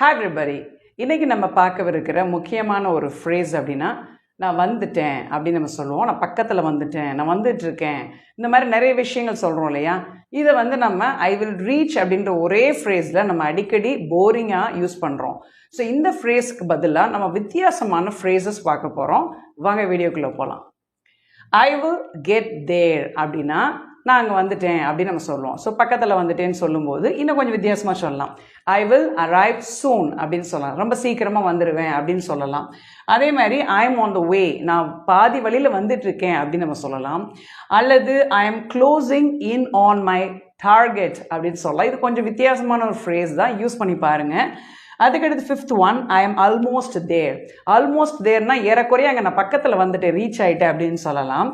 Hi everybody. இன்றைக்கி நம்ம பார்க்கவிருக்கிற முக்கியமான ஒரு ஃப்ரேஸ் அப்படின்னா, நான் வந்துட்டேன் அப்படின்னு நம்ம சொல்லுவோம். நான் பக்கத்தில் வந்துட்டேன், நான் வந்துட்டுருக்கேன், இந்த மாதிரி நிறைய விஷயங்கள் சொல்கிறோம் இல்லையா? இதை நம்ம ஐ வில் ரீச் அப்படின்ற ஒரே ஃப்ரேஸில் நம்ம அடிக்கடி போரிங்காக யூஸ் பண்ணுறோம். ஸோ இந்த ஃப்ரேஸ்க்கு பதிலாக நம்ம வித்தியாசமான ஃப்ரேசஸ் பார்க்க போகிறோம். வாங்க வீடியோக்குள்ளே போகலாம். ஐ வில் கெட் தேர் அப்படின்னா நான் அங்கே வந்துட்டேன் அப்படின்னு நம்ம சொல்லுவோம். ஸோ பக்கத்தில் வந்துட்டேன்னு சொல்லும்போது இன்னும் கொஞ்சம் வித்தியாசமாக சொல்லலாம். ஐ வில் அரைவ் சூன் அப்படின்னு சொல்லலாம். ரொம்ப சீக்கிரமாக வந்துடுவேன் அப்படின்னு சொல்லலாம். அதே மாதிரி ஐ எம் ஆன் த வே, நான் பாதி வழியில் வந்துட்டுருக்கேன் அப்படின்னு நம்ம சொல்லலாம். அல்லது I am closing in on my target அப்படின்னு சொல்லலாம். இது கொஞ்சம் வித்தியாசமான ஒரு ஃப்ரேஸ் தான், யூஸ் பண்ணி பாருங்கள். அதுக்கடுத்து fifth one, I am almost there. Almost தேர்னா ஏறக்குறைய அங்கே நான் பக்கத்தில் வந்துட்டேன், ரீச் ஆகிட்டேன் அப்படின்னு சொல்லலாம்.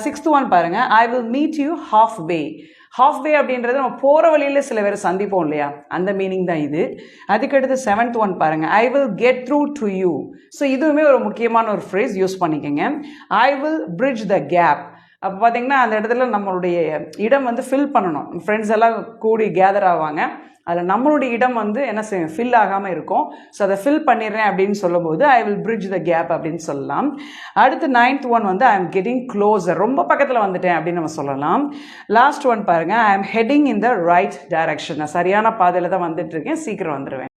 சிக்ஸ்த் ஒன் பாருங்கள், I will meet you half way. Half way அப்படின்றது நம்ம போகிற வழியில் சில பேர் சந்திப்போம் இல்லையா, அந்த மீனிங் தான் இது. அதுக்கடுத்து செவன்த் ஒன் பாருங்கள், I will get through to you. So இதுவுமே ஒரு முக்கியமான ஒரு ஃப்ரேஸ், யூஸ் பண்ணிக்கோங்க. I will bridge the gap. அப்போ பார்த்தீங்கன்னா அந்த இடத்துல நம்மளுடைய இடம் ஃபில் பண்ணணும். ஃப்ரெண்ட்ஸ் எல்லாம் கூடி கேதர் ஆவாங்க, அதில் நம்மளுடைய இடம் என்ன செய்யும், ஃபில் ஆகாமல் இருக்கும். ஸோ அதை ஃபில் பண்ணிடுறேன் அப்படின்னு சொல்லும்போது I will bridge the gap அப்படின்னு சொல்லலாம். அடுத்து ninth one I am getting closer, ரொம்ப பக்கத்தில் வந்துட்டேன் அப்படின்னு நம்ம சொல்லலாம். லாஸ்ட் ஒன் பாருங்கள், I am heading in the right direction, நான் சரியான பாதையில் தான் வந்துட்டுருக்கேன், சீக்கிரம் வந்துடுவேன்.